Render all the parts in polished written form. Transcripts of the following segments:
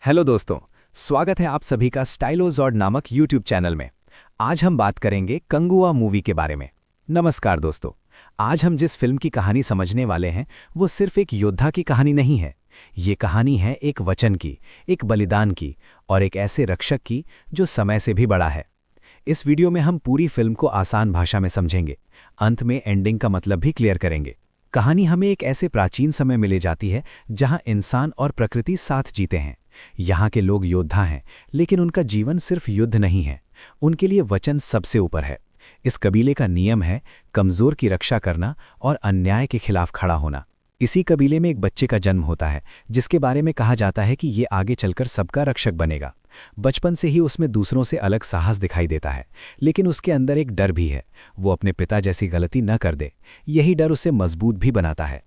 Hello दोस्तों, स्वागत है आप सभी का स्टाइलोज़ॉर्ड नामक यूट्यूब चैनल में। आज हम बात करेंगे कंगुआ मूवी के बारे में। नमस्कार दोस्तों, आज हम जिस फिल्म की कहानी समझने वाले हैं वो सिर्फ एक योद्धा की कहानी नहीं है। ये कहानी है एक वचन की, एक बलिदान की और एक ऐसे रक्षक की जो समय से भी बड़ा है। इस वीडियो में हम पूरी फिल्म को आसान भाषा में समझेंगे, अंत में एंडिंग का मतलब भी क्लियर करेंगे। कहानी हमें एक ऐसे प्राचीन समय में ले जाती है जहां इंसान और प्रकृति साथ जीते हैं। यहाँ के लोग योद्धा हैं, लेकिन उनका जीवन सिर्फ युद्ध नहीं है, उनके लिए वचन सबसे ऊपर है। इस कबीले का नियम है कमज़ोर की रक्षा करना और अन्याय के खिलाफ खड़ा होना। इसी कबीले में एक बच्चे का जन्म होता है जिसके बारे में कहा जाता है कि ये आगे चलकर सबका रक्षक बनेगा। बचपन से ही उसमें दूसरों से अलग साहस दिखाई देता है, लेकिन उसके अंदर एक डर भी है, वो अपने पिता जैसी गलती न कर दे। यही डर उसे मजबूत भी बनाता है।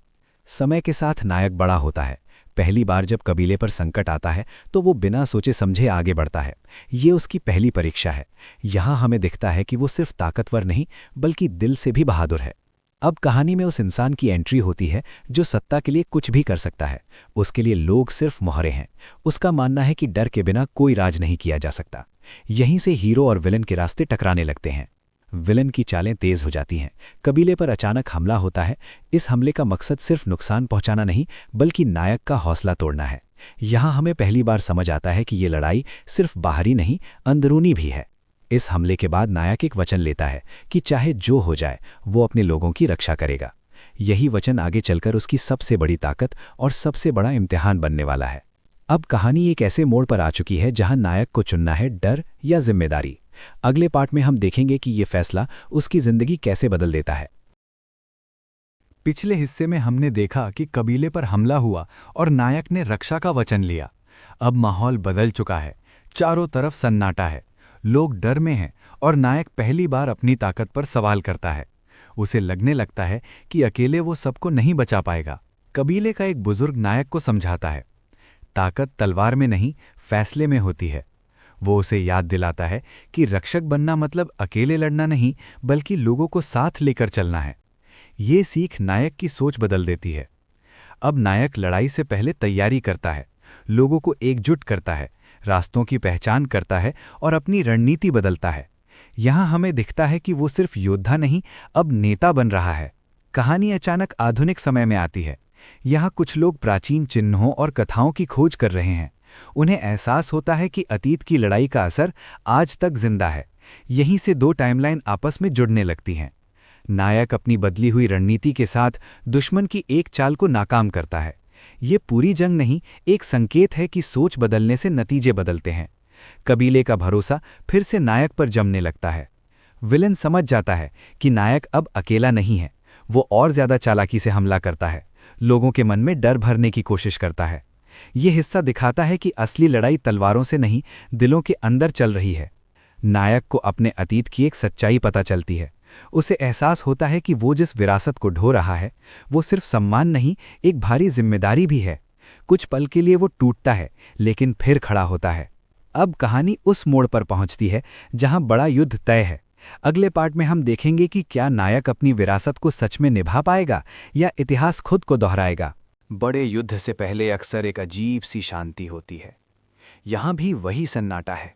समय के साथ नायक बड़ा होता है। पहली बार जब कबीले पर संकट आता है तो वो बिना सोचे समझे आगे बढ़ता है। ये उसकी पहली परीक्षा है। यहाँ हमें दिखता है कि वो सिर्फ ताकतवर नहीं बल्कि दिल से भी बहादुर है। अब कहानी में उस इंसान की एंट्री होती है जो सत्ता के लिए कुछ भी कर सकता है। उसके लिए लोग सिर्फ मोहरे हैं। उसका मानना है कि डर के बिना कोई राज नहीं किया जा सकता। यहीं से हीरो और विलन के रास्ते टकराने लगते हैं। विलन की चालें तेज हो जाती हैं। कबीले पर अचानक हमला होता है। इस हमले का मकसद सिर्फ नुकसान पहुंचाना नहीं बल्कि नायक का हौसला तोड़ना है। यहाँ हमें पहली बार समझ आता है कि ये लड़ाई सिर्फ बाहरी नहीं, अंदरूनी भी है। इस हमले के बाद नायक एक वचन लेता है कि चाहे जो हो जाए वो अपने लोगों की रक्षा करेगा। यही वचन आगे चलकर उसकी सबसे बड़ी ताकत और सबसे बड़ा इम्तिहान बनने वाला है। अब कहानी एक ऐसे मोड़ पर आ चुकी है जहां नायक को चुनना है डर या जिम्मेदारी। अगले पार्ट में हम देखेंगे कि ये फैसला उसकी जिंदगी कैसे बदल देता है। पिछले हिस्से में हमने देखा कि कबीले पर हमला हुआ और नायक ने रक्षा का वचन लिया। अब माहौल बदल चुका है। चारों तरफ सन्नाटा है, लोग डर में हैं और नायक पहली बार अपनी ताकत पर सवाल करता है। उसे लगने लगता है कि अकेले वो सबको नहीं बचा पाएगा। कबीले का एक बुजुर्ग नायक को समझाता है, ताकत तलवार में नहीं, फैसले में होती है। वो उसे याद दिलाता है कि रक्षक बनना मतलब अकेले लड़ना नहीं बल्कि लोगों को साथ लेकर चलना है। ये सीख नायक की सोच बदल देती है। अब नायक लड़ाई से पहले तैयारी करता है, लोगों को एकजुट करता है, रास्तों की पहचान करता है और अपनी रणनीति बदलता है। यहाँ हमें दिखता है कि वो सिर्फ योद्धा नहीं, अब नेता बन रहा है। कहानी अचानक आधुनिक समय में आती है। यहाँ कुछ लोग प्राचीन चिन्हों और कथाओं की खोज कर रहे हैं। उन्हें एहसास होता है कि अतीत की लड़ाई का असर आज तक जिंदा है। यहीं से दो टाइमलाइन आपस में जुड़ने लगती हैं। नायक अपनी बदली हुई रणनीति के साथ दुश्मन की एक चाल को नाकाम करता है। ये पूरी जंग नहीं, एक संकेत है कि सोच बदलने से नतीजे बदलते हैं। कबीले का भरोसा फिर से नायक पर जमने लगता है। विलन समझ जाता है कि नायक अब अकेला नहीं है। वो और ज्यादा चालाकी से हमला करता है, लोगों के मन में डर भरने की कोशिश करता है। ये हिस्सा दिखाता है कि असली लड़ाई तलवारों से नहीं, दिलों के अंदर चल रही है। नायक को अपने अतीत की एक सच्चाई पता चलती है। उसे एहसास होता है कि वो जिस विरासत को ढो रहा है वो सिर्फ सम्मान नहीं, एक भारी जिम्मेदारी भी है। कुछ पल के लिए वो टूटता है, लेकिन फिर खड़ा होता है। अब कहानी उस मोड़ पर पहुंचती है जहां बड़ा युद्ध तय है। अगले पार्ट में हम देखेंगे कि क्या नायक अपनी विरासत को सच में निभा पाएगा या इतिहास खुद को दोहराएगा। बड़े युद्ध से पहले अक्सर एक अजीब सी शांति होती है। यहाँ भी वही सन्नाटा है।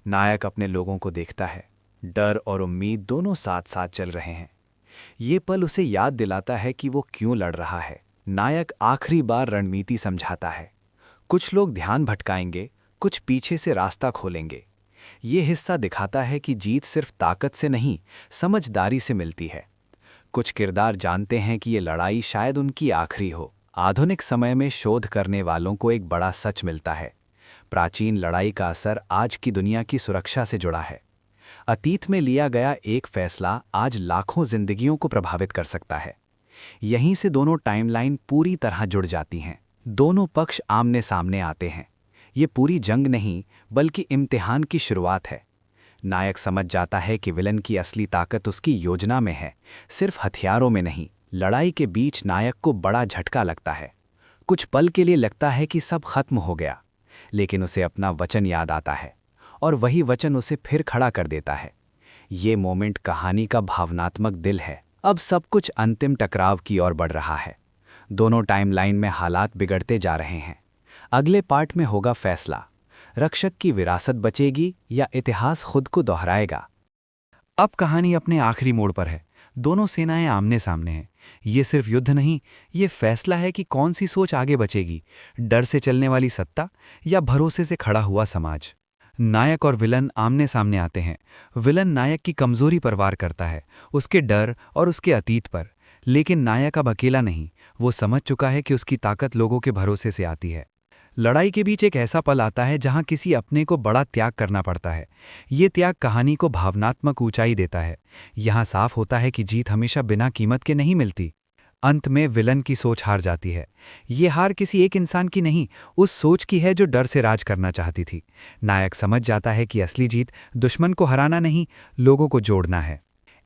नायक अपने लोगों को देखता है, डर और उम्मीद दोनों साथ साथ चल रहे हैं। ये पल उसे याद दिलाता है कि वो क्यों लड़ रहा है। नायक आखिरी बार रणनीति समझाता है। कुछ लोग ध्यान भटकाएंगे, कुछ पीछे से रास्ता खोलेंगे। ये हिस्सा दिखाता है कि जीत सिर्फ ताकत से नहीं, समझदारी से मिलती है। कुछ किरदार जानते हैं कि ये लड़ाई शायद उनकी आखिरी हो। आधुनिक समय में शोध करने वालों को एक बड़ा सच मिलता है। प्राचीन लड़ाई का असर आज की दुनिया की सुरक्षा से जुड़ा है। अतीत में लिया गया एक फैसला आज लाखों जिंदगियों को प्रभावित कर सकता है। यहीं से दोनों टाइमलाइन पूरी तरह जुड़ जाती हैं। दोनों पक्ष आमने सामने आते हैं। ये पूरी जंग नहीं बल्कि इम्तिहान की शुरुआत है। नायक समझ जाता है कि विलन की असली ताकत उसकी योजना में है, सिर्फ हथियारों में नहीं। लड़ाई के बीच नायक को बड़ा झटका लगता है। कुछ पल के लिए लगता है कि सब खत्म हो गया, लेकिन उसे अपना वचन याद आता है और वही वचन उसे फिर खड़ा कर देता है। ये मोमेंट कहानी का भावनात्मक दिल है। अब सब कुछ अंतिम टकराव की ओर बढ़ रहा है। दोनों टाइमलाइन में हालात बिगड़ते जा रहे हैं। अगले पार्ट में होगा फैसला, रक्षक की विरासत बचेगी या इतिहास खुद को दोहराएगा। अब कहानी अपने आखिरी मोड़ पर है। दोनों सेनाएं आमने सामने हैं। ये सिर्फ युद्ध नहीं, ये फैसला है कि कौन सी सोच आगे बचेगी, डर से चलने वाली सत्ता या भरोसे से खड़ा हुआ समाज। नायक और विलन आमने सामने आते हैं। विलन नायक की कमजोरी पर वार करता है, उसके डर और उसके अतीत पर। लेकिन नायक अब अकेला नहीं, वो समझ चुका है कि उसकी ताकत लोगों के भरोसे से आती है। लड़ाई के बीच एक ऐसा पल आता है जहां किसी अपने को बड़ा त्याग करना पड़ता है। ये त्याग कहानी को भावनात्मक ऊंचाई देता है। यहां साफ होता है कि जीत हमेशा बिना कीमत के नहीं मिलती। अंत में विलन की सोच हार जाती है। ये हार किसी एक इंसान की नहीं, उस सोच की है जो डर से राज करना चाहती थी। नायक समझ जाता है कि असली जीत दुश्मन को हराना नहीं, लोगों को जोड़ना है।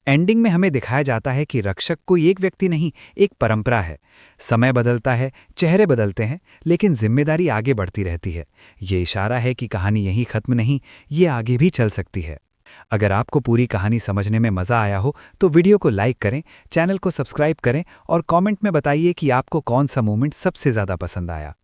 एंडिंग में हमें दिखाया जाता है कि रक्षक कोई एक व्यक्ति नहीं, एक परंपरा है। समय बदलता है, चेहरे बदलते हैं, लेकिन जिम्मेदारी आगे बढ़ती रहती है। ये इशारा है कि कहानी यहीं खत्म नहीं, ये आगे भी चल सकती है। अगर आपको पूरी कहानी समझने में मज़ा आया हो तो वीडियो को लाइक करें, चैनल को सब्सक्राइब करें और कमेंट में बताइए कि आपको कौन सा मोमेंट सबसे ज़्यादा पसंद आया।